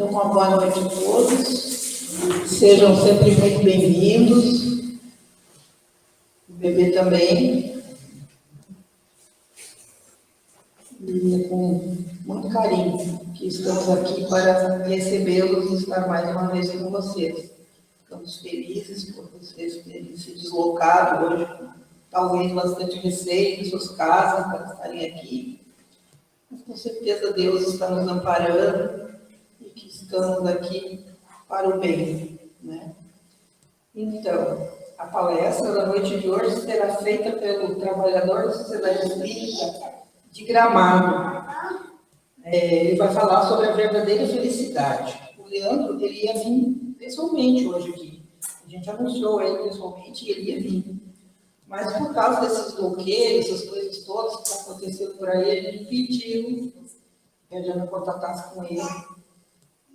Então, uma boa noite a todos. Sejam sempre muito bem-vindos. O bebê também. E com muito carinho que estamos aqui para recebê-los e estar mais uma vez com vocês. Estamos felizes por vocês terem se deslocado hoje, talvez bastante receio em suas casas para estarem aqui. Mas com certeza Deus está nos amparando e que estamos aqui para o bem, né? Então, a palestra da noite de hoje será feita pelo trabalhador da Sociedade Espírita de Gramado. Ele vai falar sobre a verdadeira felicidade. O Leandro, ele ia vir pessoalmente hoje aqui. A gente anunciou ele pessoalmente e ele ia vir. Mas por causa desses bloqueios, essas coisas todas que estão acontecendo por aí, ele pediu que a gente contatasse com ele.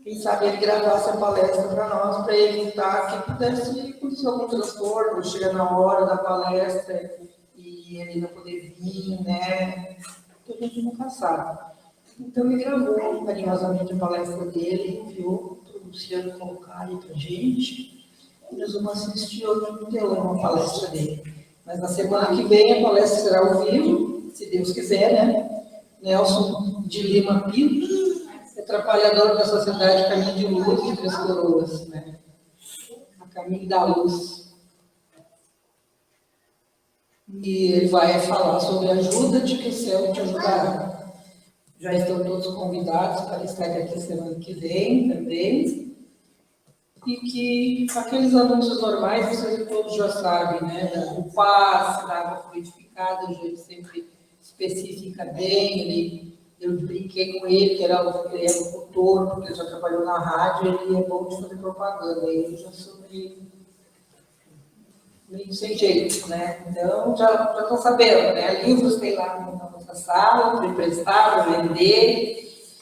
Quem sabe ele gravasse a palestra para nós, para evitar que pudesse acontecer algum transtorno, chegar na hora da palestra e ele não poder vir, né? Porque a gente nunca sabe. Então ele gravou carinhosamente a palestra dele, enviou para o Luciano colocar aí para a gente, e nós vamos assistir hoje no telão a palestra dele. Mas na semana que vem a palestra será ao vivo, se Deus quiser, né? Nelson de Lima Pinto, trabalhador da Sociedade Caminho de Luz de Três Coroas, né? A Caminho da Luz. E ele vai falar sobre ajuda de que o céu te ajudará. Já estão todos convidados para estar aqui semana que vem também. E que aqueles anúncios normais, vocês todos já sabem, né? O passe, da água fluidificada, ele sempre especifica bem, eu brinquei com ele, que ele é locutor, porque ele já trabalhou na rádio, ele é bom de fazer propaganda, eu já sou meio sem jeito, né? Então, já estão sabendo, né? Livros tem lá na nossa sala, para emprestar, para vender,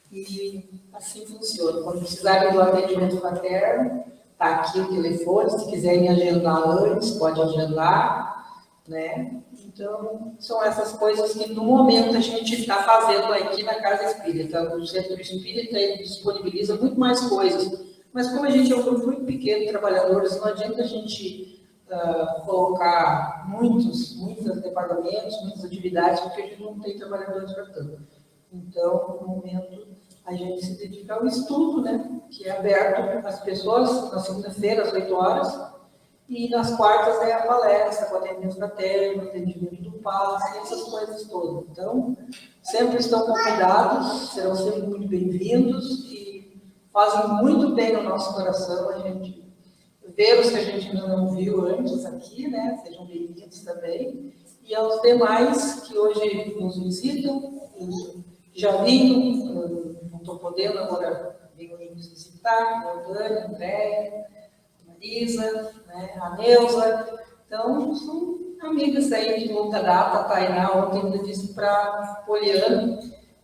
e assim funciona. Quando precisarem do atendimento fraterno, está aqui o telefone, se quiserem agendar antes, pode agendar, né? Então, são essas coisas que, no momento, a gente está fazendo aqui na Casa Espírita. O Centro Espírita ele disponibiliza muito mais coisas. Mas, como a gente é um grupo muito pequeno de trabalhadores, não adianta a gente colocar muitos departamentos, muitas atividades, porque a gente não tem trabalhadores para tanto. Então, no momento, a gente se dedica ao estudo, né? Que é aberto às pessoas, na segunda-feira, às 8 horas, e nas quartas é a palestra, com atendimento fraterno, atendimento do passe, essas coisas todas. Então, sempre estão convidados, serão sempre muito bem-vindos e fazem muito bem no nosso coração a gente ver os que a gente ainda não viu antes aqui, né? Sejam bem-vindos também. E aos demais que hoje nos visitam, já vinham, não estou podendo, agora venho nos visitar, a Dani, a Andréia, Marisa, né, a Neuza, então são amigas aí de longa data. A Tainá ontem ainda disse para a Poliana,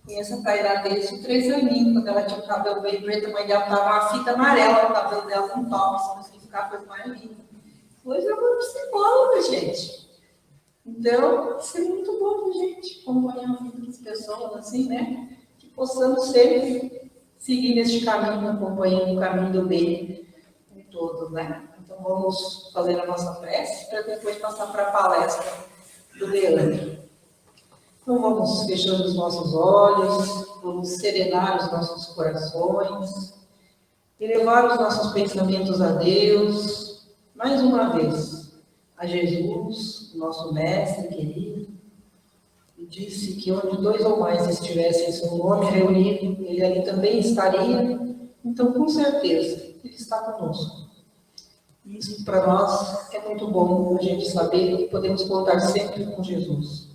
conheço a Tainá desde 3 aninhos, quando ela tinha o cabelo bem preto, a mãe dela estava uma fita amarela no cabelo dela com top, se conseguir ficar a coisa mais linda. Hoje eu vou psicóloga, gente. Então, isso é muito bom, gente, acompanhar a vida das pessoas assim, né? Que possamos sempre seguir neste caminho, acompanhando o caminho do bem em todos, né? Então, vamos fazer a nossa prece para depois passar para a palestra do Leandro. Então, vamos fechando os nossos olhos, vamos serenar os nossos corações, elevar os nossos pensamentos a Deus, mais uma vez, a Jesus, nosso mestre querido, e disse que onde 2 ou mais estivessem em seu nome reunido, ele ali também estaria. Então, com certeza, ele está conosco. Isso, para nós, é muito bom a gente saber que podemos contar sempre com Jesus.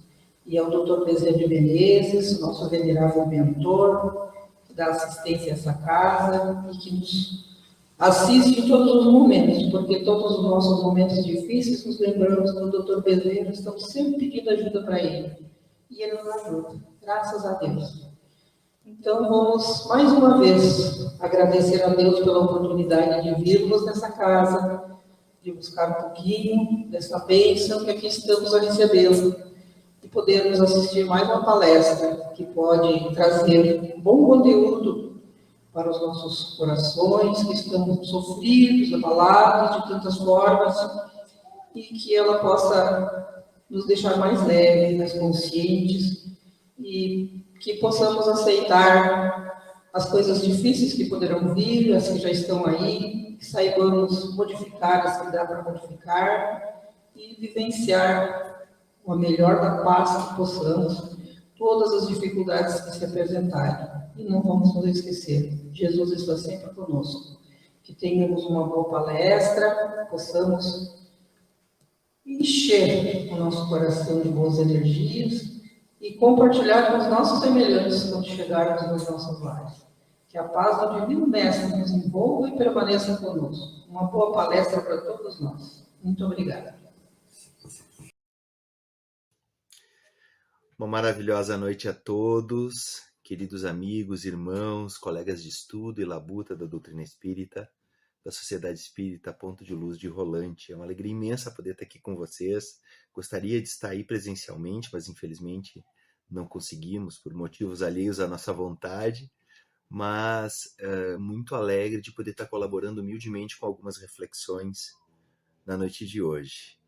E é o Dr. Bezerra de Menezes, nosso venerável mentor, que dá assistência a essa casa e que nos assiste em todos os momentos, porque todos os nossos momentos difíceis nos lembramos do Dr. Bezerra, estamos sempre pedindo ajuda para ele. E ele nos ajuda, graças a Deus. Então, vamos, mais uma vez, agradecer a Deus pela oportunidade de virmos nessa casa, de buscar um pouquinho dessa bênção que aqui estamos a recebê-lo, e podermos assistir mais uma palestra que pode trazer um bom conteúdo para os nossos corações que estão sofridos, abalados de tantas formas, e que ela possa nos deixar mais leves, mais conscientes, e que possamos aceitar as coisas difíceis que poderão vir, as que já estão aí, que saibamos modificar as que dá para modificar e vivenciar a melhor da paz que possamos, todas as dificuldades que se apresentarem. E não vamos nos esquecer, Jesus está sempre conosco. Que tenhamos uma boa palestra, possamos encher o nosso coração de boas energias e compartilhar com os nossos semelhantes quando chegarmos nas nossas lares. Que a paz do Divino Mestre nos envolva e permaneça conosco. Uma boa palestra para todos nós. Muito obrigada. Uma maravilhosa noite a todos, queridos amigos, irmãos, colegas de estudo e labuta da doutrina espírita, da Sociedade Espírita Ponto de Luz de Rolante. É uma alegria imensa poder estar aqui com vocês. Gostaria de estar aí presencialmente, mas infelizmente não conseguimos por motivos alheios à nossa vontade, mas muito alegre de poder estar colaborando humildemente com algumas reflexões na noite de hoje.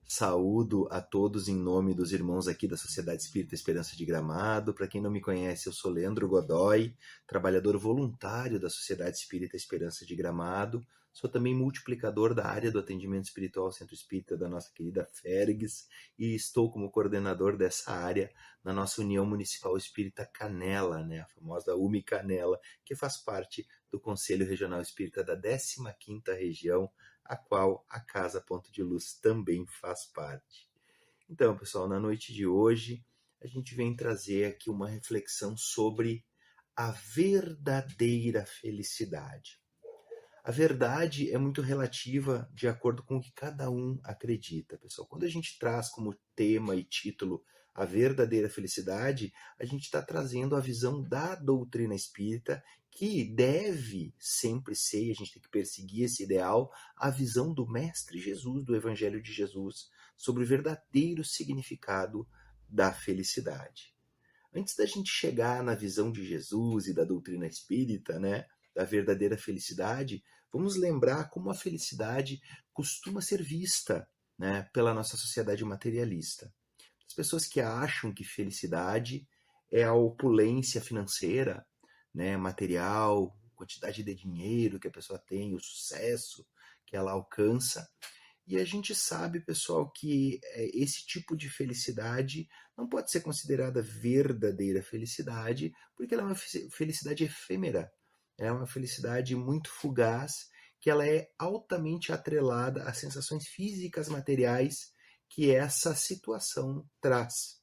Saúdo a todos em nome dos irmãos aqui da Sociedade Espírita Esperança de Gramado. Para quem não me conhece, eu sou Leandro Godoy, trabalhador voluntário da Sociedade Espírita Esperança de Gramado. Sou também multiplicador da área do atendimento espiritual Centro Espírita da nossa querida Fergs e estou como coordenador dessa área na nossa União Municipal Espírita Canela, né, a famosa UMI Canela, que faz parte do Conselho Regional Espírita da 15ª Região, a qual a Casa Ponto de Luz também faz parte. Então, pessoal, na noite de hoje, a gente vem trazer aqui uma reflexão sobre a verdadeira felicidade. A verdade é muito relativa de acordo com o que cada um acredita, pessoal. Quando a gente traz como tema e título a verdadeira felicidade, a gente está trazendo a visão da doutrina espírita, que deve sempre ser, a gente tem que perseguir esse ideal, a visão do Mestre Jesus, do Evangelho de Jesus, sobre o verdadeiro significado da felicidade. Antes da gente chegar na visão de Jesus e da doutrina espírita, né, da verdadeira felicidade, vamos lembrar como a felicidade costuma ser vista, né, pela nossa sociedade materialista. As pessoas que acham que felicidade é a opulência financeira, né, material, quantidade de dinheiro que a pessoa tem, o sucesso que ela alcança. E a gente sabe, pessoal, que esse tipo de felicidade não pode ser considerada verdadeira felicidade, porque ela é uma felicidade efêmera, é uma felicidade muito fugaz, que ela é altamente atrelada às sensações físicas materiais que essa situação traz.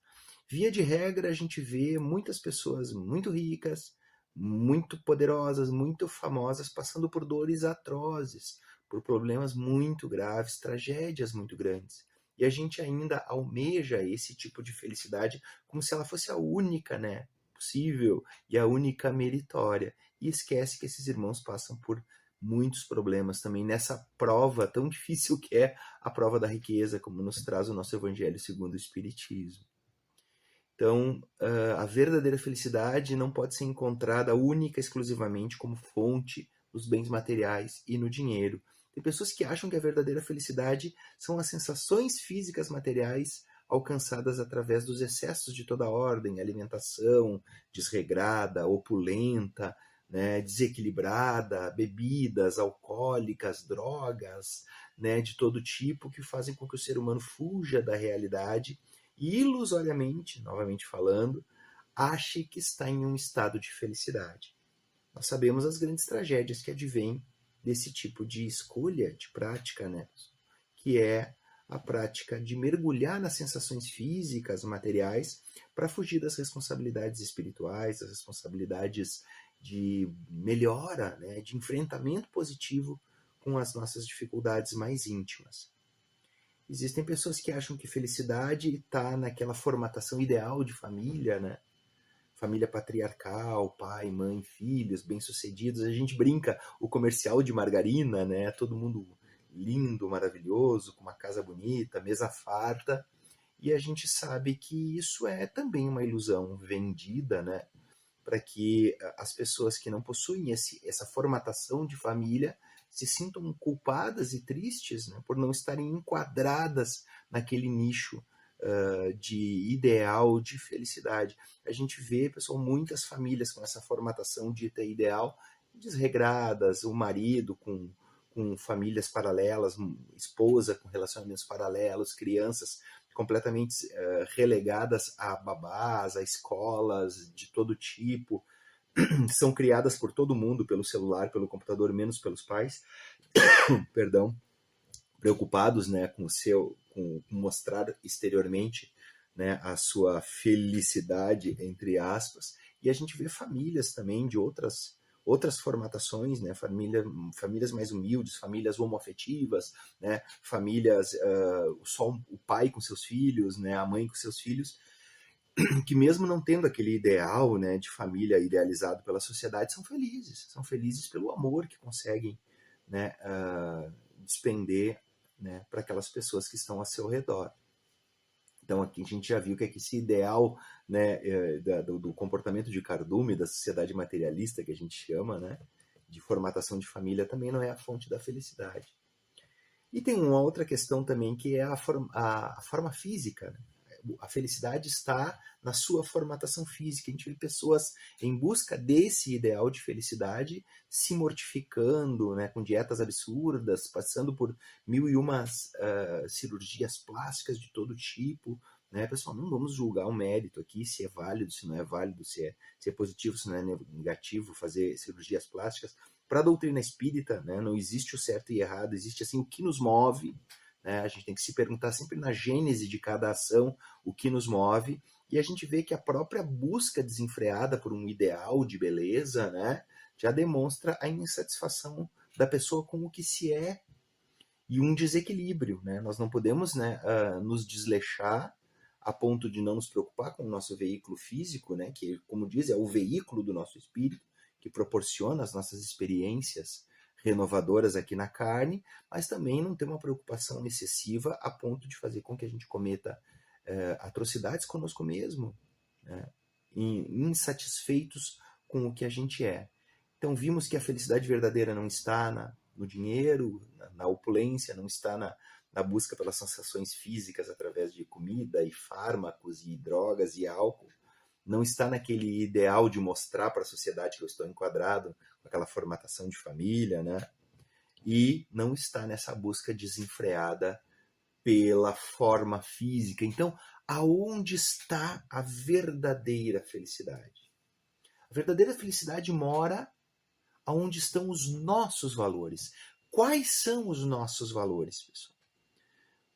Via de regra, a gente vê muitas pessoas muito ricas, muito poderosas, muito famosas, passando por dores atrozes, por problemas muito graves, tragédias muito grandes. E a gente ainda almeja esse tipo de felicidade como se ela fosse a única, né, possível e a única meritória. E esquece que esses irmãos passam por muitos problemas também nessa prova tão difícil que é a prova da riqueza, como nos traz o nosso Evangelho segundo o Espiritismo. Então, a verdadeira felicidade não pode ser encontrada única e exclusivamente como fonte dos bens materiais e no dinheiro. Tem pessoas que acham que a verdadeira felicidade são as sensações físicas materiais alcançadas através dos excessos de toda ordem, alimentação desregrada, opulenta, né, desequilibrada, bebidas alcoólicas, drogas, né, de todo tipo, que fazem com que o ser humano fuja da realidade e ilusoriamente, novamente falando, ache que está em um estado de felicidade. Nós sabemos as grandes tragédias que advêm desse tipo de escolha, de prática, né? Que é a prática de mergulhar nas sensações físicas, materiais, para fugir das responsabilidades espirituais, das responsabilidades de melhora, né? De enfrentamento positivo com as nossas dificuldades mais íntimas. Existem pessoas que acham que felicidade está naquela formatação ideal de família, né? Família patriarcal, pai, mãe, filhos, bem-sucedidos. A gente brinca o comercial de margarina, né? Todo mundo lindo, maravilhoso, com uma casa bonita, mesa farta. E a gente sabe que isso é também uma ilusão vendida, né? para que as pessoas que não possuem essa formatação de família se sintam culpadas e tristes, né, por não estarem enquadradas naquele nicho de ideal de felicidade. A gente vê, pessoal, muitas famílias com essa formatação dita ideal, desregradas, o marido com famílias paralelas, esposa com relacionamentos paralelos, crianças completamente relegadas a babás, a escolas de todo tipo, são criadas por todo mundo, pelo celular, pelo computador, menos pelos pais, perdão, preocupados, né, com mostrar exteriormente, né, a sua felicidade, entre aspas, e a gente vê famílias também de outras formatações, né, famílias mais humildes, famílias homoafetivas, né, famílias, só o pai com seus filhos, né, a mãe com seus filhos, que mesmo não tendo aquele ideal, né, de família idealizado pela sociedade, são felizes pelo amor que conseguem, né, despender, né, para aquelas pessoas que estão ao seu redor. Então aqui a gente já viu que esse ideal, né, do comportamento de cardume, da sociedade materialista que a gente chama, né, de formatação de família, também não é a fonte da felicidade. E tem uma outra questão também, que é a forma física, né? A felicidade está na sua formatação física. A gente vê pessoas em busca desse ideal de felicidade se mortificando, né, com dietas absurdas, passando por 1001 cirurgias plásticas de todo tipo. Né? Pessoal, não vamos julgar o mérito aqui, se é válido, se não é válido, se é positivo, se não é negativo fazer cirurgias plásticas. Para a doutrina espírita, né, não existe o certo e errado, existe assim o que nos move. A gente tem que se perguntar sempre na gênese de cada ação o que nos move, e a gente vê que a própria busca desenfreada por um ideal de beleza, né, já demonstra a insatisfação da pessoa com o que se é e um desequilíbrio. Né? Nós não podemos, né, nos desleixar a ponto de não nos preocupar com o nosso veículo físico, né, que, como diz, é o veículo do nosso espírito, que proporciona as nossas experiências renovadoras aqui na carne, mas também não ter uma preocupação excessiva a ponto de fazer com que a gente cometa atrocidades conosco mesmo, né? Insatisfeitos com o que a gente é. Então vimos que a felicidade verdadeira não está no dinheiro, na opulência, não está na busca pelas sensações físicas através de comida e fármacos e drogas e álcool, não está naquele ideal de mostrar para a sociedade que eu estou enquadrado com aquela formatação de família, né? E não está nessa busca desenfreada pela forma física. Então, aonde está a verdadeira felicidade? A verdadeira felicidade mora aonde estão os nossos valores. Quais são os nossos valores, pessoal?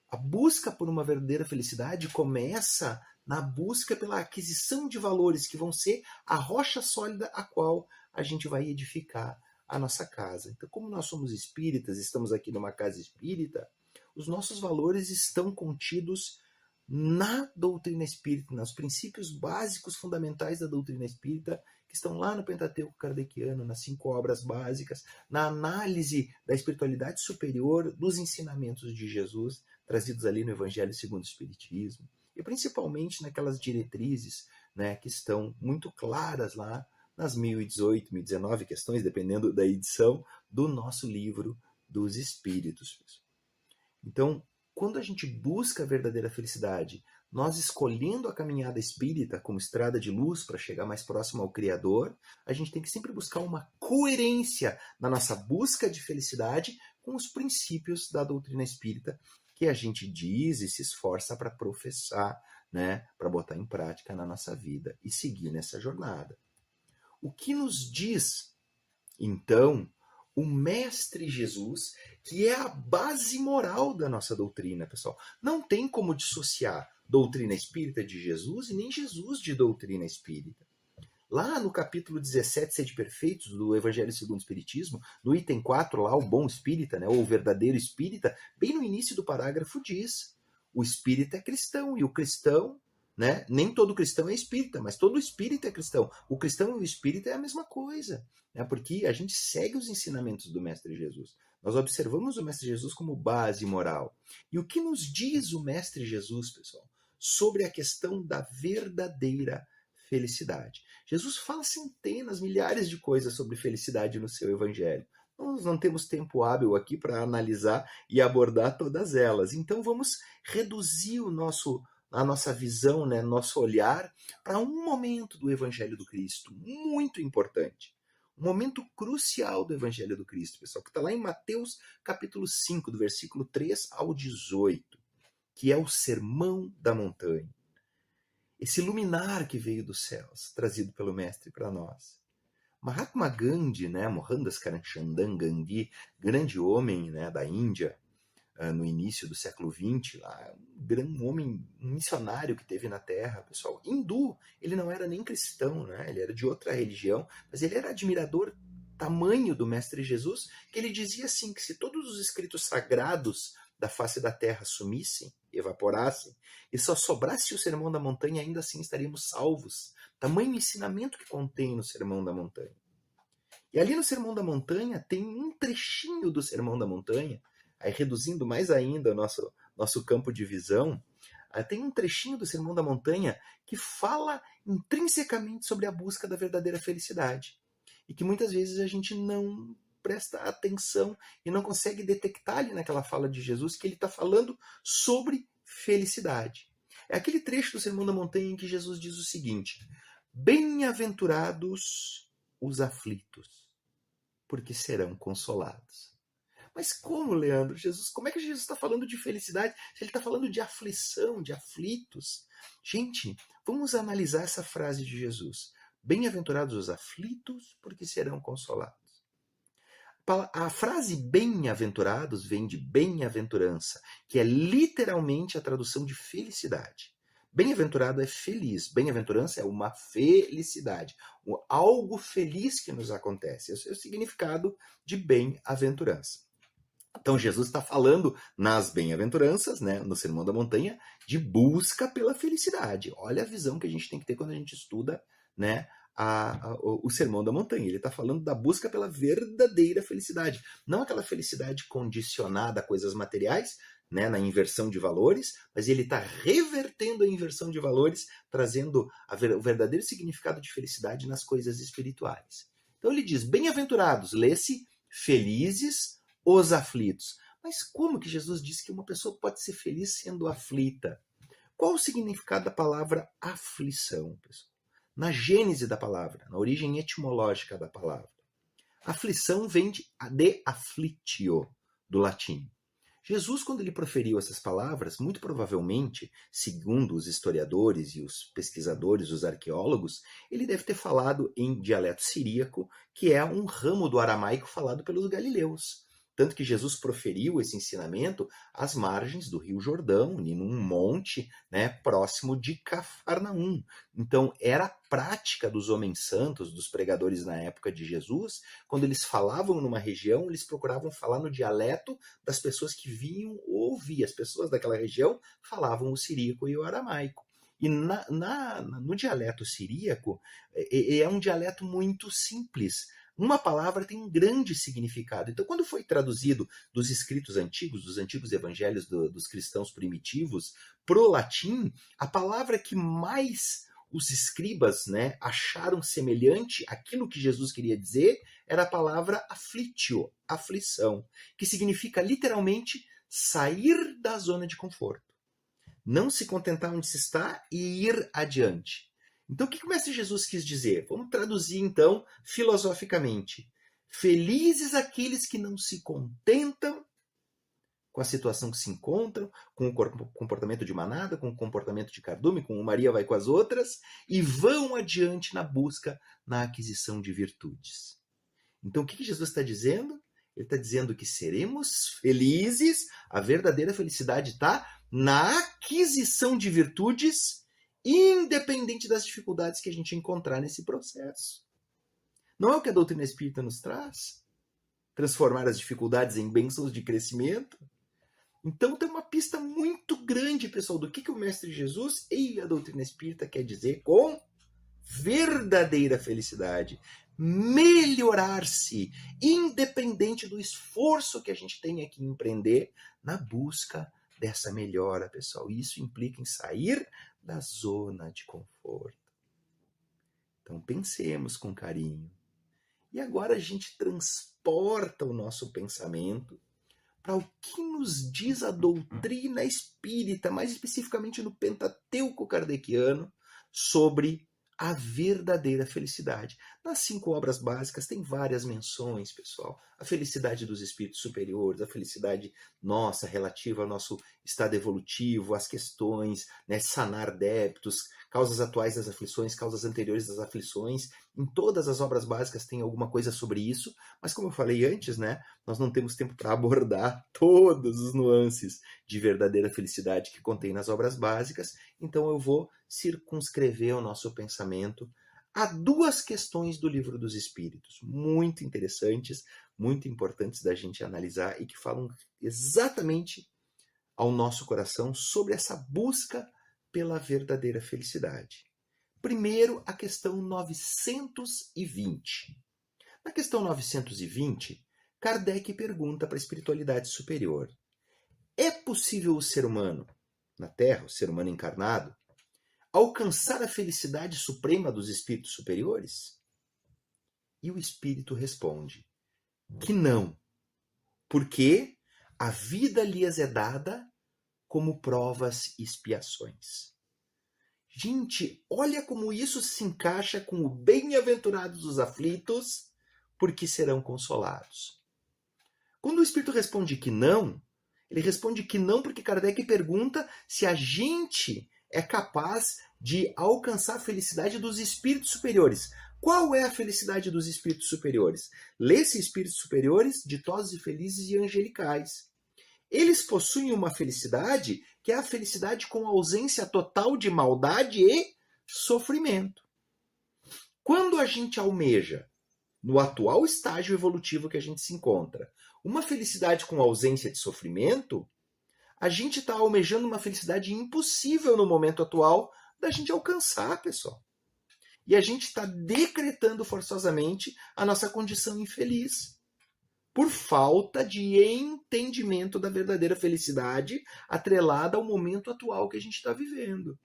A busca por uma verdadeira felicidade começa na busca pela aquisição de valores que vão ser a rocha sólida a qual a gente vai edificar a nossa casa. Então, como nós somos espíritas, estamos aqui numa casa espírita, os nossos valores estão contidos na doutrina espírita, nos princípios básicos fundamentais da doutrina espírita, que estão lá no Pentateuco Kardeciano, nas 5 obras básicas, na análise da espiritualidade superior, dos ensinamentos de Jesus, trazidos ali no Evangelho segundo o Espiritismo, e principalmente naquelas diretrizes, né, que estão muito claras lá nas 1018, 1019 questões, dependendo da edição, do nosso livro dos Espíritos. Então, quando a gente busca a verdadeira felicidade, nós escolhendo a caminhada espírita como estrada de luz para chegar mais próximo ao Criador, a gente tem que sempre buscar uma coerência na nossa busca de felicidade com os princípios da doutrina espírita que a gente diz e se esforça para professar, né, para botar em prática na nossa vida e seguir nessa jornada. O que nos diz, então, o Mestre Jesus, que é a base moral da nossa doutrina, pessoal? Não tem como dissociar doutrina espírita de Jesus e nem Jesus de doutrina espírita. Lá no capítulo 17, Sede Perfeitos, do Evangelho segundo o Espiritismo, no item 4, lá, o bom espírita, né, ou o verdadeiro espírita, bem no início do parágrafo diz: o espírita é cristão, e o cristão, né, nem todo cristão é espírita, mas todo espírita é cristão. O cristão e o espírita é a mesma coisa, né, porque a gente segue os ensinamentos do Mestre Jesus. Nós observamos o Mestre Jesus como base moral. E o que nos diz o Mestre Jesus, pessoal, sobre a questão da verdadeira felicidade. Jesus fala centenas, milhares de coisas sobre felicidade no seu evangelho. Nós não temos tempo hábil aqui para analisar e abordar todas elas. Então vamos reduzir a nossa visão, né, nosso olhar para um momento do evangelho do Cristo, muito importante. Um momento crucial do evangelho do Cristo, pessoal, que está lá em Mateus capítulo 5, do versículo 3 ao 18, que é o Sermão da Montanha. Esse luminar que veio dos céus, trazido pelo Mestre para nós. Mahatma Gandhi, né, Mohandas Karamchand Gandhi, grande homem, né, da Índia, no início do século XX, um homem, um missionário que teve na Terra, pessoal, hindu, ele não era nem cristão, né, ele era de outra religião, mas ele era admirador tamanho do Mestre Jesus, que ele dizia assim, que se todos os escritos sagrados da face da Terra sumissem, evaporassem, e só sobrasse o Sermão da Montanha, ainda assim estaríamos salvos. Tamanho ensinamento que contém no Sermão da Montanha. E ali no Sermão da Montanha tem um trechinho do Sermão da Montanha, aí reduzindo mais ainda o nosso campo de visão, tem um trechinho do Sermão da Montanha que fala intrinsecamente sobre a busca da verdadeira felicidade. E que muitas vezes a gente não presta atenção e não consegue detectar ali naquela fala de Jesus que ele está falando sobre felicidade. É aquele trecho do Sermão da Montanha em que Jesus diz o seguinte: bem-aventurados os aflitos, porque serão consolados. Mas como, Leandro? Como é que Jesus está falando de felicidade se ele está falando de aflição, de aflitos? Gente, vamos analisar essa frase de Jesus. Bem-aventurados os aflitos, porque serão consolados. A frase bem-aventurados vem de bem-aventurança, que é literalmente a tradução de felicidade. Bem-aventurado é feliz, bem-aventurança é uma felicidade, algo feliz que nos acontece. Esse é o significado de bem-aventurança. Então Jesus está falando nas bem-aventuranças, né, no Sermão da Montanha, de busca pela felicidade. Olha a visão que a gente tem que ter quando a gente estuda, né, o Sermão da Montanha. Ele está falando da busca pela verdadeira felicidade. Não aquela felicidade condicionada a coisas materiais, né, na inversão de valores, mas ele está revertendo a inversão de valores, trazendo o verdadeiro significado de felicidade nas coisas espirituais. Então ele diz, bem-aventurados, lê-se, felizes os aflitos. Mas como que Jesus disse que uma pessoa pode ser feliz sendo aflita? Qual o significado da palavra aflição, pessoal? Na gênese da palavra, na origem etimológica da palavra. Aflição vem de afflictio, do latim. Jesus, quando ele proferiu essas palavras, muito provavelmente, segundo os historiadores e os pesquisadores, os arqueólogos, ele deve ter falado em dialeto siríaco, que é um ramo do aramaico falado pelos galileus. Tanto que Jesus proferiu esse ensinamento às margens do Rio Jordão, em um monte, né, próximo de Cafarnaum. Então, era a prática dos homens santos, dos pregadores na época de Jesus, quando eles falavam numa região, eles procuravam falar no dialeto das pessoas que vinham ouvir. As pessoas daquela região falavam o siríaco e o aramaico. E no dialeto siríaco, é um dialeto muito simples. Uma palavra tem um grande significado. Então, quando foi traduzido dos escritos antigos, dos antigos evangelhos dos cristãos primitivos, pro latim, a palavra que mais os escribas, né, acharam semelhante àquilo que Jesus queria dizer era a palavra afflictio, aflição, que significa literalmente sair da zona de conforto. Não se contentar onde se está e ir adiante. Então, o que o Mestre Jesus quis dizer? Vamos traduzir, então, filosoficamente. Felizes aqueles que não se contentam com a situação que se encontram, com o comportamento de manada, com o comportamento de cardume, com o Maria vai com as outras, e vão adiante na busca, na aquisição de virtudes. Então, o que Jesus está dizendo? Ele está dizendo que seremos felizes, a verdadeira felicidade está na aquisição de virtudes, independente das dificuldades que a gente encontrar nesse processo. Não é o que a doutrina espírita nos traz? Transformar as dificuldades em bênçãos de crescimento? Então tem uma pista muito grande, pessoal, do que o Mestre Jesus e a doutrina espírita quer dizer com verdadeira felicidade. Melhorar-se, independente do esforço que a gente tenha que empreender na busca dessa melhora, pessoal. Isso implica em sair da zona de conforto. Então pensemos com carinho. E agora a gente transporta o nosso pensamento para o que nos diz a doutrina espírita, mais especificamente no Pentateuco kardeciano, sobre a verdadeira felicidade. Nas 5 obras básicas tem várias menções, pessoal. A felicidade dos espíritos superiores, a felicidade nossa, relativa ao nosso estado evolutivo, as questões, né, sanar débitos, causas atuais das aflições, causas anteriores das aflições. Em todas as obras básicas tem alguma coisa sobre isso, mas como eu falei antes, né, nós não temos tempo para abordar todos os nuances de verdadeira felicidade que contém nas obras básicas, então eu vou circunscrever o nosso pensamento a 2 questões do Livro dos Espíritos, muito interessantes, muito importantes da gente analisar e que falam exatamente ao nosso coração sobre essa busca pela verdadeira felicidade. Primeiro, a questão 920. Na questão 920, Kardec pergunta para a espiritualidade superior: é possível o ser humano, na Terra, o ser humano encarnado, alcançar a felicidade suprema dos espíritos superiores? E o espírito responde que não, porque a vida lhes é dada como provas e expiações. Gente, olha como isso se encaixa com o bem-aventurados os aflitos, porque serão consolados. Quando o espírito responde que não, ele responde que não porque Kardec pergunta se a gente é capaz de alcançar a felicidade dos espíritos superiores. Qual é a felicidade dos espíritos superiores? Lê-se espíritos superiores, ditosos e felizes e angelicais. Eles possuem uma felicidade que é a felicidade com ausência total de maldade e sofrimento. Quando a gente almeja, no atual estágio evolutivo que a gente se encontra, uma felicidade com ausência de sofrimento, a gente está almejando uma felicidade impossível no momento atual da gente alcançar, pessoal. E a gente está decretando forçosamente a nossa condição infeliz, por falta de entendimento da verdadeira felicidade atrelada ao momento atual que a gente está vivendo.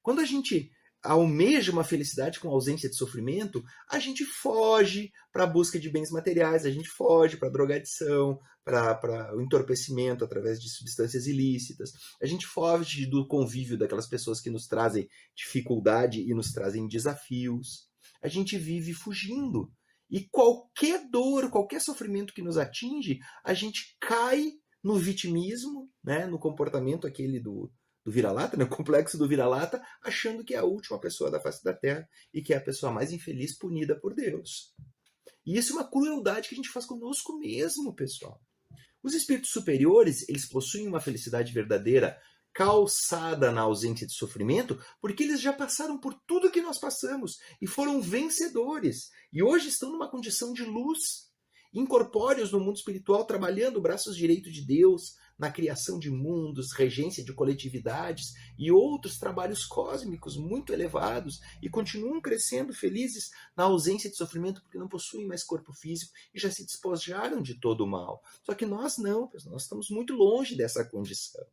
Quando a gente almeja uma felicidade com ausência de sofrimento, a gente foge para a busca de bens materiais, a gente foge para a drogadição, para o entorpecimento através de substâncias ilícitas, a gente foge do convívio daquelas pessoas que nos trazem dificuldade e nos trazem desafios. A gente vive fugindo. E qualquer dor, qualquer sofrimento que nos atinge, a gente cai no vitimismo, né, no comportamento aquele do vira-lata, né, o complexo do vira-lata, achando que é a última pessoa da face da Terra e que é a pessoa mais infeliz punida por Deus. E isso é uma crueldade que a gente faz conosco mesmo, pessoal. Os espíritos superiores, eles possuem uma felicidade verdadeira calçada na ausência de sofrimento, porque eles já passaram por tudo que nós passamos e foram vencedores. E hoje estão numa condição de luz, incorpóreos no mundo espiritual, trabalhando braços direitos de Deus, na criação de mundos, regência de coletividades e outros trabalhos cósmicos muito elevados, e continuam crescendo felizes na ausência de sofrimento porque não possuem mais corpo físico e já se despojaram de todo o mal. Só que nós não, nós estamos muito longe dessa condição.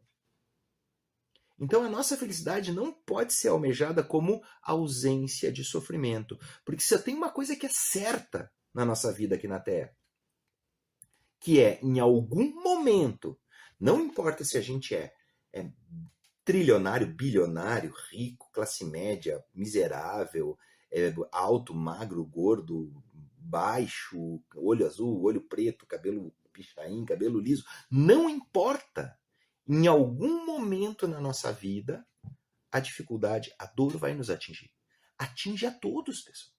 Então a nossa felicidade não pode ser almejada como ausência de sofrimento, porque se tem uma coisa que é certa na nossa vida aqui na Terra, que é, em algum momento, não importa se a gente é trilionário, bilionário, rico, classe média, miserável, alto, magro, gordo, baixo, olho azul, olho preto, cabelo pichain, cabelo liso, não importa. Em algum momento na nossa vida, a dificuldade, a dor vai nos atingir. Atinge a todos, pessoal.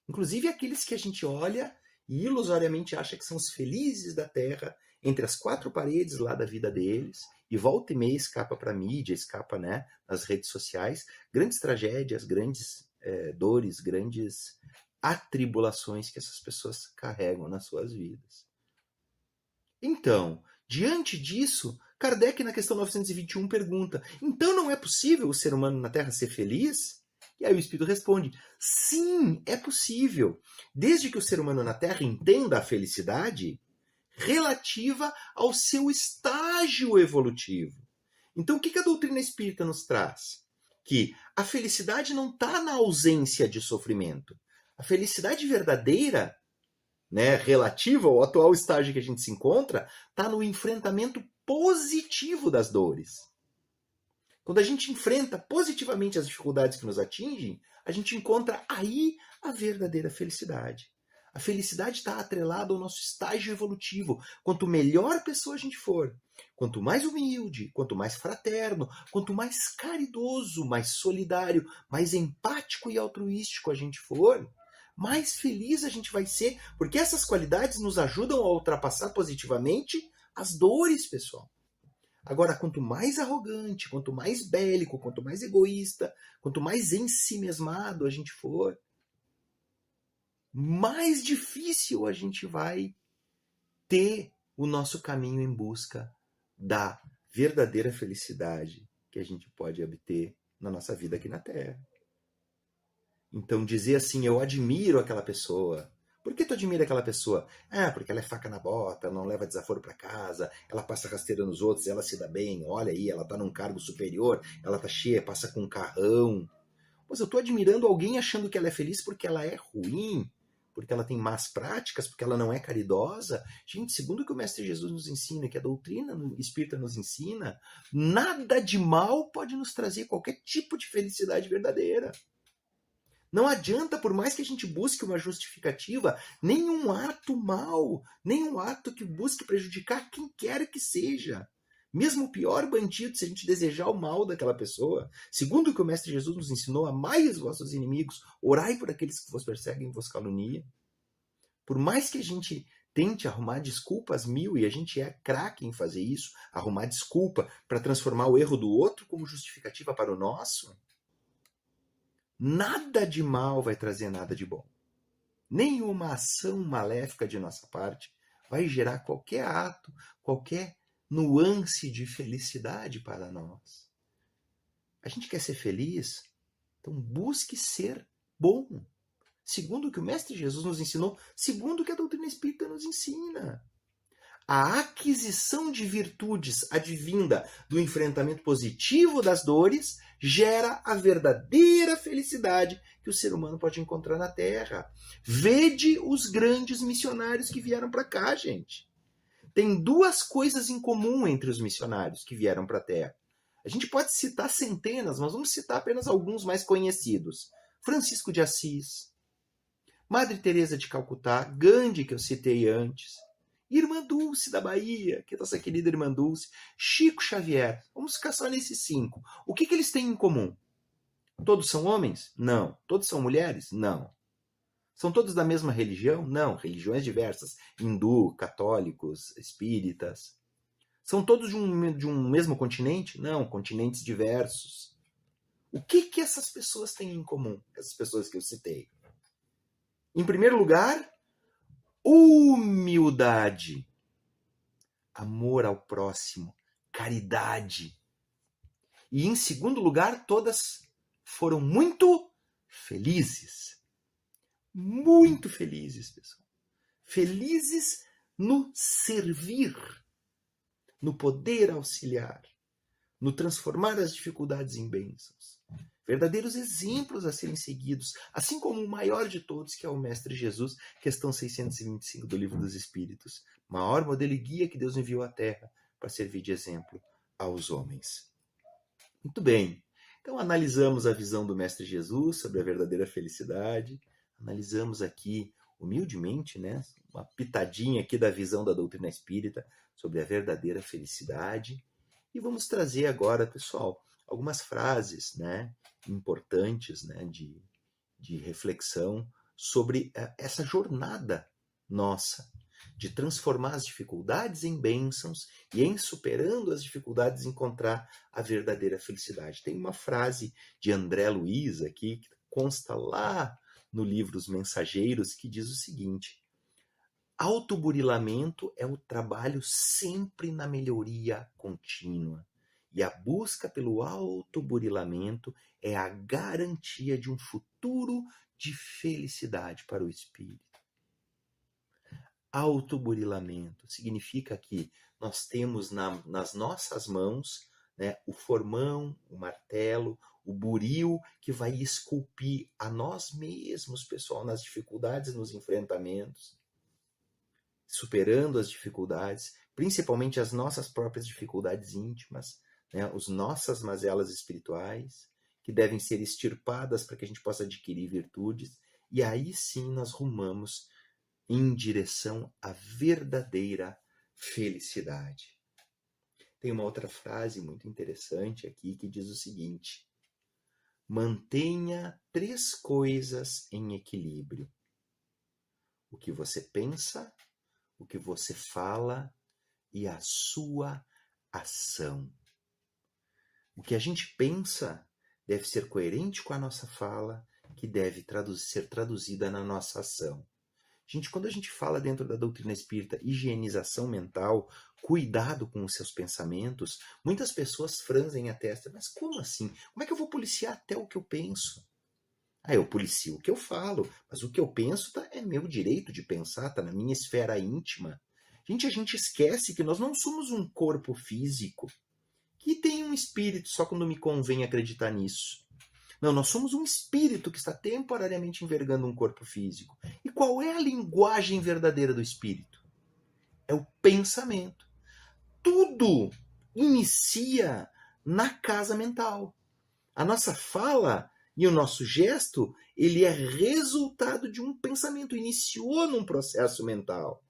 Inclusive aqueles que a gente olha e ilusoriamente acha que são os felizes da Terra, entre as 4 paredes lá da vida deles, e volta e meia escapa para a mídia, escapa, né, nas redes sociais, grandes tragédias, grandes dores, grandes atribulações que essas pessoas carregam nas suas vidas. Então, diante disso, Kardec, na questão 921, pergunta: então não é possível o ser humano na Terra ser feliz? E aí o Espírito responde: sim, é possível, desde que o ser humano na Terra entenda a felicidade relativa ao seu estágio evolutivo. Então, o que a doutrina espírita nos traz? que a felicidade não está na ausência de sofrimento. A felicidade verdadeira, né, relativa ao atual estágio que a gente se encontra, está no enfrentamento positivo das dores. Quando a gente enfrenta positivamente as dificuldades que nos atingem, a gente encontra aí a verdadeira felicidade. A felicidade está atrelada ao nosso estágio evolutivo. Quanto melhor pessoa a gente for, quanto mais humilde, quanto mais fraterno, quanto mais caridoso, mais solidário, mais empático e altruístico a gente for, mais feliz a gente vai ser, porque essas qualidades nos ajudam a ultrapassar positivamente as dores, pessoal. Agora, quanto mais arrogante, quanto mais bélico, quanto mais egoísta, quanto mais ensimesmado a gente for, mais difícil a gente vai ter o nosso caminho em busca da verdadeira felicidade que a gente pode obter na nossa vida aqui na Terra. Então, dizer assim, eu admiro aquela pessoa. Por que tu admira aquela pessoa? Ah, porque ela é faca na bota, não leva desaforo para casa, ela passa rasteira nos outros, ela se dá bem, olha aí, ela tá num cargo superior, ela tá cheia, passa com um carrão. Mas eu tô admirando alguém achando que ela é feliz porque ela é ruim, porque ela tem más práticas, porque ela não é caridosa. Gente, segundo o que o Mestre Jesus nos ensina, que a doutrina espírita nos ensina, nada de mal pode nos trazer qualquer tipo de felicidade verdadeira. Não adianta, por mais que a gente busque uma justificativa, nenhum ato mal, nenhum ato que busque prejudicar quem quer que seja. Mesmo o pior bandido, se a gente desejar o mal daquela pessoa, segundo o que o Mestre Jesus nos ensinou, amai os vossos inimigos, orai por aqueles que vos perseguem e vos caluniam. Por mais que a gente tente arrumar desculpas mil, e a gente é craque em fazer isso, arrumar desculpa para transformar o erro do outro como justificativa para o nosso, nada de mal vai trazer nada de bom. Nenhuma ação maléfica de nossa parte vai gerar qualquer ato, qualquer nuance de felicidade para nós. A gente quer ser feliz? Então busque ser bom. Segundo o que o Mestre Jesus nos ensinou, segundo o que a doutrina espírita nos ensina. A aquisição de virtudes advinda do enfrentamento positivo das dores gera a verdadeira felicidade que o ser humano pode encontrar na Terra. Vede os grandes missionários que vieram para cá, gente. Tem duas coisas em comum entre os missionários que vieram para a Terra. A gente pode citar centenas, mas vamos citar apenas alguns mais conhecidos. Francisco de Assis, Madre Teresa de Calcutá, Gandhi, que eu citei antes, Irmã Dulce da Bahia, que é nossa querida Irmã Dulce, Chico Xavier. Vamos ficar só nesses 5. O que eles têm em comum? Todos são homens? Não. Todos são mulheres? Não. São todos da mesma religião? Não. Religiões diversas. Hindu, católicos, espíritas. São todos de um mesmo continente? Não. Continentes diversos. O que essas pessoas têm em comum? Essas pessoas que eu citei. Em primeiro lugar, humildade, amor ao próximo, caridade. E em segundo lugar, todas foram muito felizes. Muito felizes, pessoal. Felizes no servir, no poder auxiliar, no transformar as dificuldades em bênçãos. Verdadeiros exemplos a serem seguidos, assim como o maior de todos, que é o Mestre Jesus, questão 625 do Livro dos Espíritos. Maior modelo e guia que Deus enviou à Terra para servir de exemplo aos homens. Muito bem. Então analisamos a visão do Mestre Jesus sobre a verdadeira felicidade. Analisamos aqui, humildemente, né, uma pitadinha aqui da visão da doutrina espírita sobre a verdadeira felicidade. E vamos trazer agora, pessoal, algumas frases, né, importantes, né, de reflexão sobre essa jornada nossa de transformar as dificuldades em bênçãos e, em superando as dificuldades, encontrar a verdadeira felicidade. Tem uma frase de André Luiz aqui, que consta lá no livro Os Mensageiros, que diz o seguinte: autoburilamento é o trabalho sempre na melhoria contínua. E a busca pelo autoburilamento é a garantia de um futuro de felicidade para o espírito. Autoburilamento significa que nós temos nas nossas mãos, né, o formão, o martelo, o buril que vai esculpir a nós mesmos, pessoal, nas dificuldades, nos enfrentamentos, superando as dificuldades, principalmente as nossas próprias dificuldades íntimas, né, as nossas mazelas espirituais, que devem ser extirpadas para que a gente possa adquirir virtudes, e aí sim nós rumamos em direção à verdadeira felicidade. Tem uma outra frase muito interessante aqui que diz o seguinte: mantenha 3 coisas em equilíbrio: o que você pensa, o que você fala e a sua ação. O que a gente pensa deve ser coerente com a nossa fala, que deve ser traduzida na nossa ação. Gente, quando a gente fala dentro da doutrina espírita higienização mental, cuidado com os seus pensamentos, muitas pessoas franzem a testa. Mas como assim? Como é que eu vou policiar até o que eu penso? Eu policio o que eu falo, mas o que eu penso é meu direito de pensar, está na minha esfera íntima. Gente, a gente esquece que nós não somos um corpo físico que tem um espírito só quando me convém acreditar nisso. Não, nós somos um espírito que está temporariamente envergando um corpo físico. E qual é a linguagem verdadeira do espírito? É o pensamento. Tudo inicia na casa mental. A nossa fala e o nosso gesto, ele é resultado de um pensamento, iniciou num processo mental.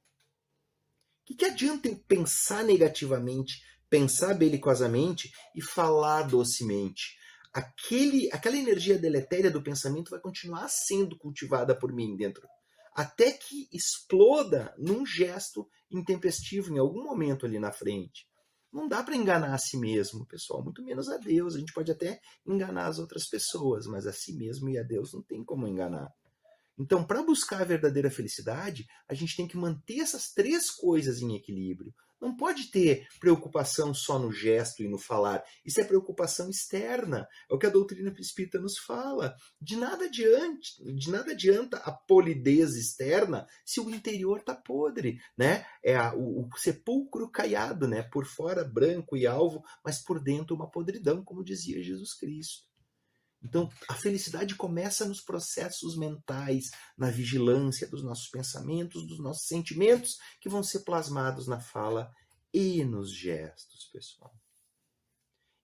O que adianta eu pensar negativamente, pensar belicosamente e falar docemente? Aquela energia deletéria do pensamento vai continuar sendo cultivada por mim dentro, até que exploda num gesto intempestivo em algum momento ali na frente. Não dá para enganar a si mesmo, pessoal, muito menos a Deus. A gente pode até enganar as outras pessoas, mas a si mesmo e a Deus não tem como enganar. Então, para buscar a verdadeira felicidade, a gente tem que manter essas 3 coisas em equilíbrio. Não pode ter preocupação só no gesto e no falar. Isso é preocupação externa. É o que a doutrina espírita nos fala. De nada adianta a polidez externa se o interior está podre, né? É o sepulcro caiado, né? Por fora branco e alvo, mas por dentro uma podridão, como dizia Jesus Cristo. Então, a felicidade começa nos processos mentais, na vigilância dos nossos pensamentos, dos nossos sentimentos, que vão ser plasmados na fala e nos gestos, pessoal.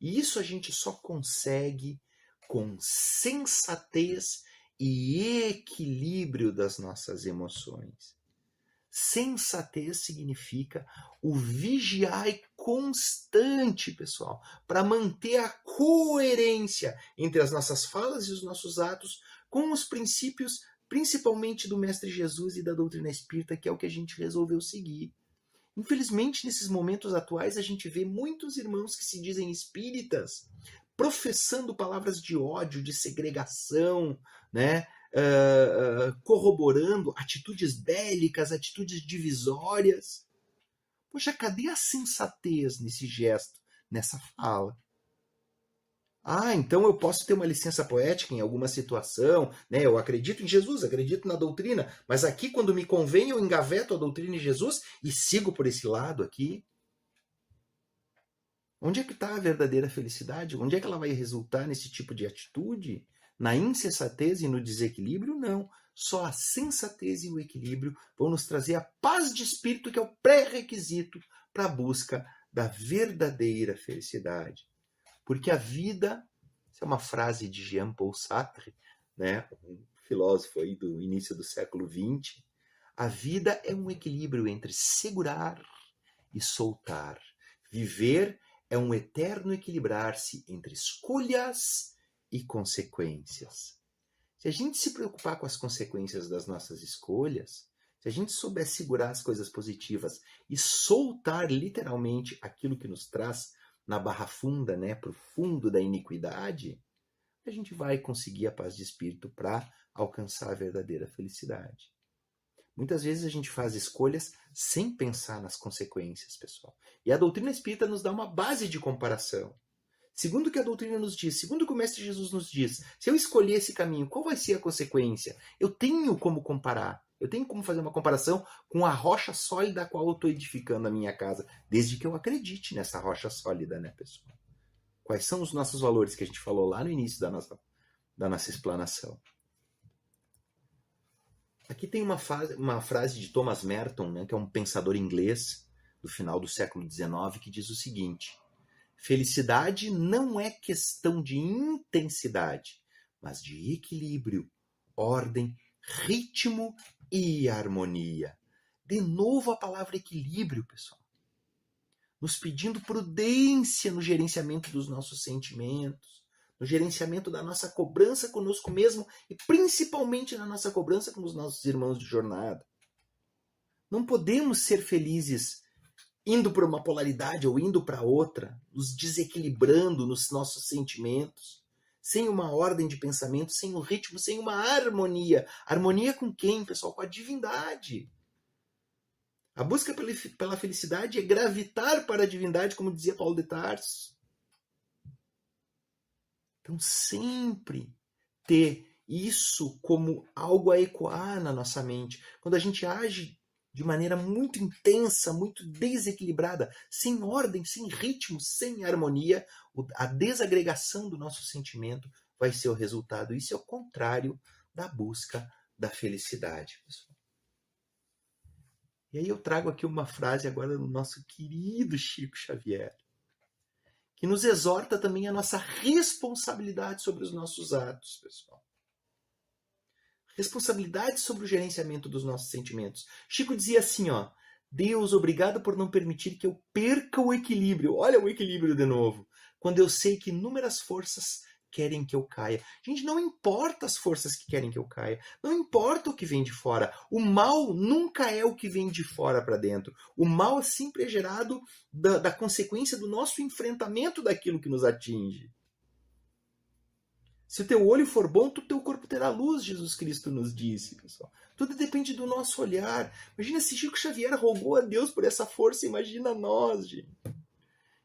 E isso a gente só consegue com sensatez e equilíbrio das nossas emoções. Sensatez significa o vigiar constante, pessoal, para manter a coerência entre as nossas falas e os nossos atos com os princípios, principalmente do Mestre Jesus e da doutrina espírita, que é o que a gente resolveu seguir. Infelizmente, nesses momentos atuais, a gente vê muitos irmãos que se dizem espíritas professando palavras de ódio, de segregação, né? Corroborando atitudes bélicas, atitudes divisórias. Poxa, cadê a sensatez nesse gesto, nessa fala? Então eu posso ter uma licença poética em alguma situação, né? Eu acredito em Jesus, acredito na doutrina, mas aqui, quando me convém, eu engaveto a doutrina de Jesus e sigo por esse lado aqui. Onde é que está a verdadeira felicidade? Onde é que ela vai resultar nesse tipo de atitude? Na insensatez e no desequilíbrio? Não. Só a sensatez e o equilíbrio vão nos trazer a paz de espírito, que é o pré-requisito para a busca da verdadeira felicidade. Porque a vida, isso é uma frase de Jean-Paul Sartre, né, um filósofo aí do início do século XX, a vida é um equilíbrio entre segurar e soltar. Viver é um eterno equilibrar-se entre escolhas e consequências. Se a gente se preocupar com as consequências das nossas escolhas, se a gente souber segurar as coisas positivas e soltar literalmente aquilo que nos traz na barra funda, né, para o fundo da iniquidade, a gente vai conseguir a paz de espírito para alcançar a verdadeira felicidade. Muitas vezes a gente faz escolhas sem pensar nas consequências, pessoal. E a doutrina espírita nos dá uma base de comparação. Segundo o que a doutrina nos diz, segundo o que o Mestre Jesus nos diz, se eu escolher esse caminho, qual vai ser a consequência? Eu tenho como comparar. Eu tenho como fazer uma comparação com a rocha sólida a qual eu estou edificando a minha casa, desde que eu acredite nessa rocha sólida, né, pessoal? Quais são os nossos valores que a gente falou lá no início da nossa explanação? Aqui tem uma frase de Thomas Merton, né, que é um pensador inglês do final do século XIX, que diz o seguinte: felicidade não é questão de intensidade, mas de equilíbrio, ordem, ritmo e harmonia. De novo a palavra equilíbrio, pessoal. Nos pedindo prudência no gerenciamento dos nossos sentimentos, no gerenciamento da nossa cobrança conosco mesmo e principalmente na nossa cobrança com os nossos irmãos de jornada. Não podemos ser felizes indo para uma polaridade ou indo para outra, nos desequilibrando nos nossos sentimentos, sem uma ordem de pensamento, sem um ritmo, sem uma harmonia. Harmonia com quem, pessoal? Com a divindade. A busca pela felicidade é gravitar para a divindade, como dizia Paulo de Tarso. Então, sempre ter isso como algo a ecoar na nossa mente. Quando a gente age de maneira muito intensa, muito desequilibrada, sem ordem, sem ritmo, sem harmonia, a desagregação do nosso sentimento vai ser o resultado. Isso é o contrário da busca da felicidade, pessoal. E aí eu trago aqui uma frase agora do nosso querido Chico Xavier, que nos exorta também a nossa responsabilidade sobre os nossos atos, pessoal. Responsabilidade sobre o gerenciamento dos nossos sentimentos. Chico dizia assim, ó: Deus, obrigado por não permitir que eu perca o equilíbrio. Olha o equilíbrio de novo. Quando eu sei que inúmeras forças querem que eu caia. Gente, não importa as forças que querem que eu caia. Não importa o que vem de fora. O mal nunca é o que vem de fora para dentro. O mal sempre é gerado da consequência do nosso enfrentamento daquilo que nos atinge. Se o teu olho for bom, o teu corpo terá luz, Jesus Cristo nos disse, pessoal. Tudo depende do nosso olhar. Imagina se Chico Xavier rogou a Deus por essa força, imagina nós, gente.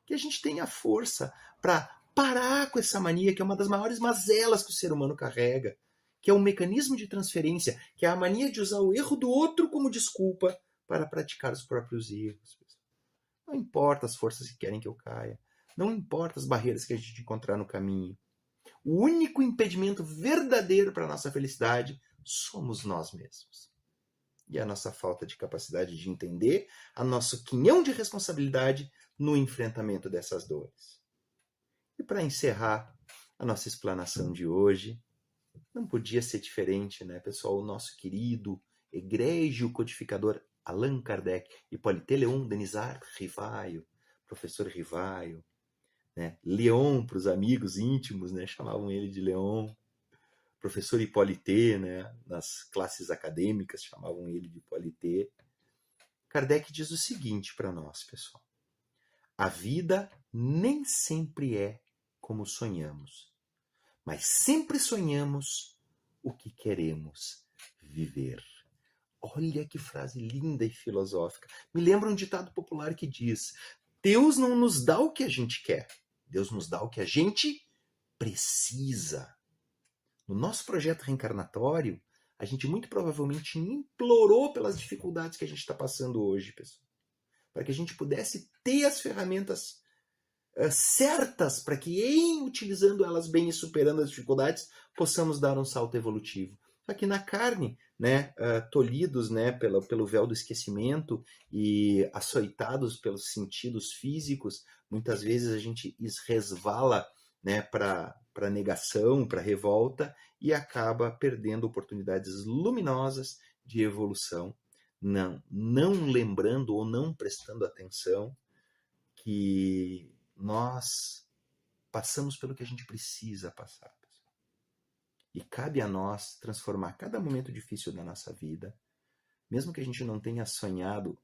Que a gente tenha força para parar com essa mania, que é uma das maiores mazelas que o ser humano carrega, que é um mecanismo de transferência, que é a mania de usar o erro do outro como desculpa para praticar os próprios erros. Não importa as forças que querem que eu caia. Não importa as barreiras que a gente encontrar no caminho. O único impedimento verdadeiro para a nossa felicidade somos nós mesmos. E a nossa falta de capacidade de entender a nosso quinhão de responsabilidade no enfrentamento dessas dores. E para encerrar a nossa explanação de hoje, não podia ser diferente, né, pessoal? O nosso querido, egrégio codificador Allan Kardec, Hippolyte Léon Denisard Rivaio, professor Rivaio, né? Leon para os amigos íntimos, né? Chamavam ele de Leon. Professor Hippolyte, né? Nas classes acadêmicas chamavam ele de Hippolyte. Kardec diz o seguinte para nós, pessoal: a vida nem sempre é como sonhamos, mas sempre sonhamos o que queremos viver. Olha que frase linda e filosófica. Me lembra um ditado popular que diz: Deus não nos dá o que a gente quer, Deus nos dá o que a gente precisa. No nosso projeto reencarnatório, a gente muito provavelmente implorou pelas dificuldades que a gente está passando hoje, pessoal, para que a gente pudesse ter as ferramentas certas para que, utilizando elas bem e superando as dificuldades, possamos dar um salto evolutivo. Só que na carne, né, tolhidos, né, pelo véu do esquecimento e açoitados pelos sentidos físicos, muitas vezes a gente resvala, né, para negação, para revolta, e acaba perdendo oportunidades luminosas de evolução, não lembrando ou não prestando atenção que nós passamos pelo que a gente precisa passar. E cabe a nós transformar cada momento difícil da nossa vida, mesmo que a gente não tenha sonhado,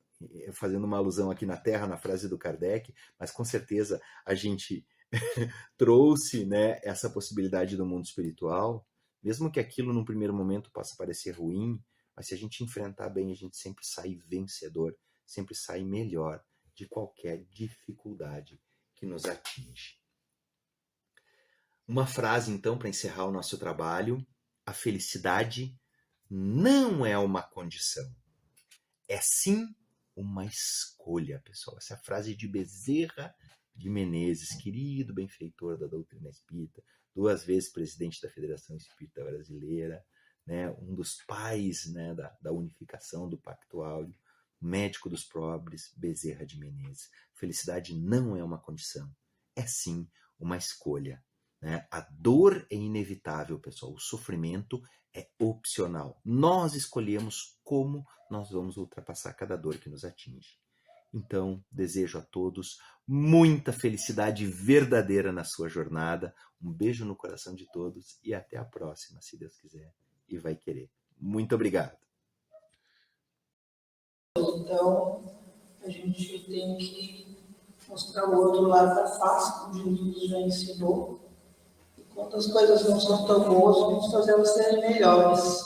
fazendo uma alusão aqui na Terra, na frase do Kardec, mas com certeza a gente trouxe, né, essa possibilidade do mundo espiritual, mesmo que aquilo num primeiro momento possa parecer ruim, mas se a gente enfrentar bem, a gente sempre sai vencedor, sempre sai melhor de qualquer dificuldade que nos atinge. Uma frase, então, para encerrar o nosso trabalho: a felicidade não é uma condição, é sim uma escolha, pessoal. Essa é a frase de Bezerra de Menezes, querido benfeitor da doutrina espírita, 2 vezes presidente da Federação Espírita Brasileira, né, um dos pais, né, da unificação do Pacto Áureo, médico dos pobres, Bezerra de Menezes. Felicidade não é uma condição, é sim uma escolha. Né? A dor é inevitável, pessoal. O sofrimento é opcional. Nós escolhemos como nós vamos ultrapassar cada dor que nos atinge. Então, desejo a todos muita felicidade verdadeira na sua jornada. Um beijo no coração de todos e até a próxima, se Deus quiser e vai querer. Muito obrigado. Então, a gente tem que mostrar o outro lado da face, como Jesus já ensinou. E quando as coisas não são tão boas, vamos fazer elas serem melhores.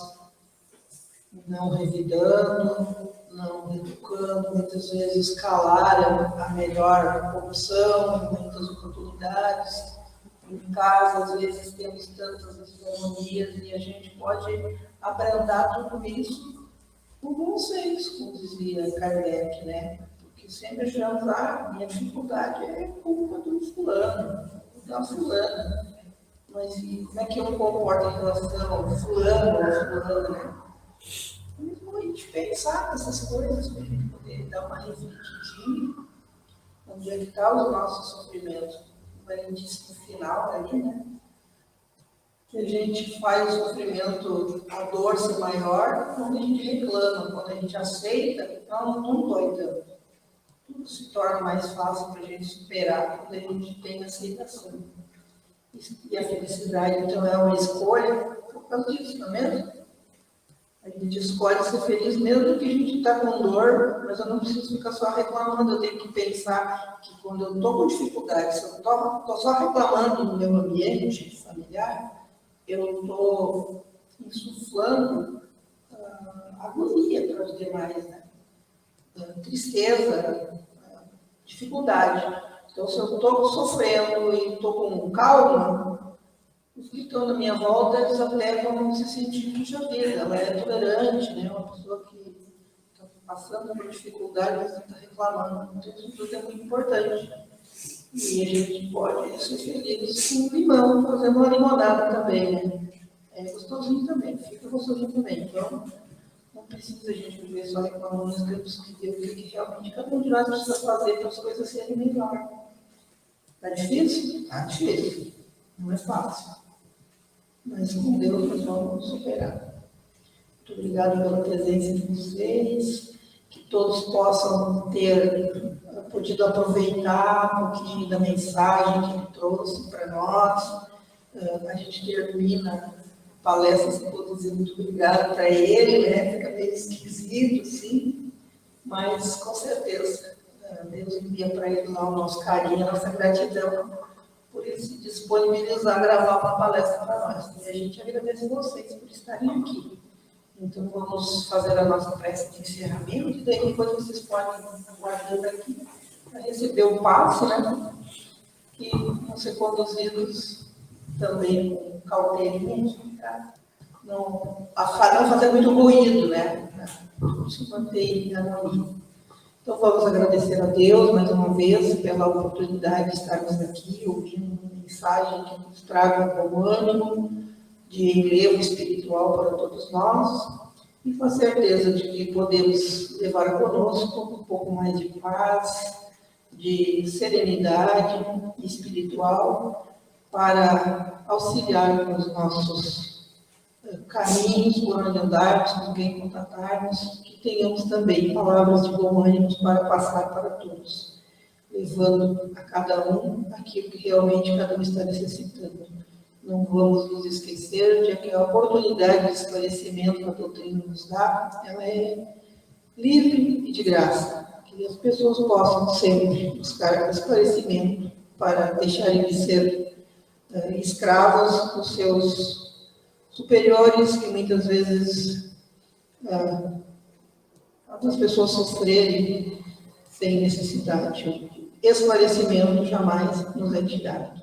Não revidando, não educando, muitas vezes calar a melhor opção, muitas oportunidades. Em casa, às vezes, temos tantas desarmonias e a gente pode abrandar tudo isso com bom senso, como dizia Kardec, né? Porque sempre achamos, minha dificuldade é culpa do fulano, da fulana. Mas e como é que eu me comporto em relação ao fulano ou fulana, né? É mesmo a gente pensar nessas coisas, para a gente poder dar uma refletidinha, onde é que está o nosso sofrimento. Como a gente disse no final ali, né? Que a gente faz o sofrimento, a dor ser maior, quando a gente reclama, quando a gente aceita, não dói tanto. Tudo se torna mais fácil para a gente superar quando a gente tem aceitação. E a felicidade, então, é uma escolha por causa disso, não é mesmo? A gente escolhe ser feliz mesmo que a gente está com dor, mas eu não preciso ficar só reclamando, eu tenho que pensar que quando eu estou com dificuldade, se eu estou só reclamando no meu ambiente familiar, eu estou insuflando agonia para os demais, né? Tristeza, dificuldade. Então, se eu estou sofrendo e estou com calma, os que estão na minha volta, eles até vão se sentir, puxa vida, ela é tolerante, né? Uma pessoa que está passando por dificuldade, mas não está reclamando. Então, isso tudo é muito importante. E a gente pode ser feliz com limão, fazendo uma limonada também, né? É gostosinho também, fica gostosinho também. Então, não precisa a gente viver só reclamando, nós temos que ver o que realmente cada um de nós precisa fazer para as coisas serem melhor. Está difícil? Está difícil. Não é fácil. Mas com Deus nós vamos superar. Muito obrigada pela presença de vocês, que todos possam ter podido aproveitar um pouquinho da mensagem que ele trouxe para nós. A gente termina a palestra sem poder dizer muito obrigado para ele, né? Fica meio esquisito, sim, mas com certeza Deus envia para ele lá o nosso carinho, a nossa gratidão por ele se disponibilizar a gravar uma palestra para nós. E a gente agradece vocês por estarem aqui. Então, vamos fazer a nossa prece de encerramento, e daí depois vocês podem aguardando aqui para receber o passe, né? Que vão ser conduzidos também com cautelinha, para não fazer muito ruído, né? Para se manter em harmonia. Então, vamos agradecer a Deus mais uma vez pela oportunidade de estarmos aqui ouvindo uma mensagem que nos traga bom ânimo, de relevo espiritual para todos nós, e com a certeza de que podemos levar conosco um pouco mais de paz, de serenidade espiritual, para auxiliar nos nossos caminhos, por onde andarmos, com quem contatarmos, que tenhamos também palavras de bom ânimo para passar para todos, levando a cada um aquilo que realmente cada um está necessitando. Não vamos nos esquecer de que a oportunidade de esclarecimento que a doutrina nos dá, ela é livre e de graça. Que as pessoas possam sempre buscar esclarecimento para deixarem de ser escravos dos seus superiores, que muitas vezes as pessoas sofrerem sem necessidade. Esclarecimento jamais nos é tirado.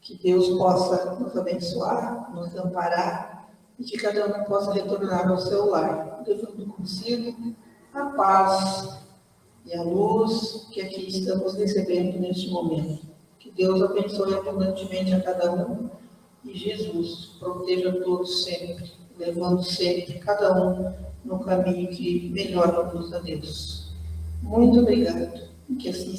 Que Deus possa nos abençoar, nos amparar, e que cada um possa retornar ao seu lar, levando consigo a paz e a luz que aqui estamos recebendo neste momento. Que Deus abençoe abundantemente a cada um e Jesus proteja todos sempre, levando sempre cada um no caminho que melhor conduz a Deus. Muito obrigado. Que assim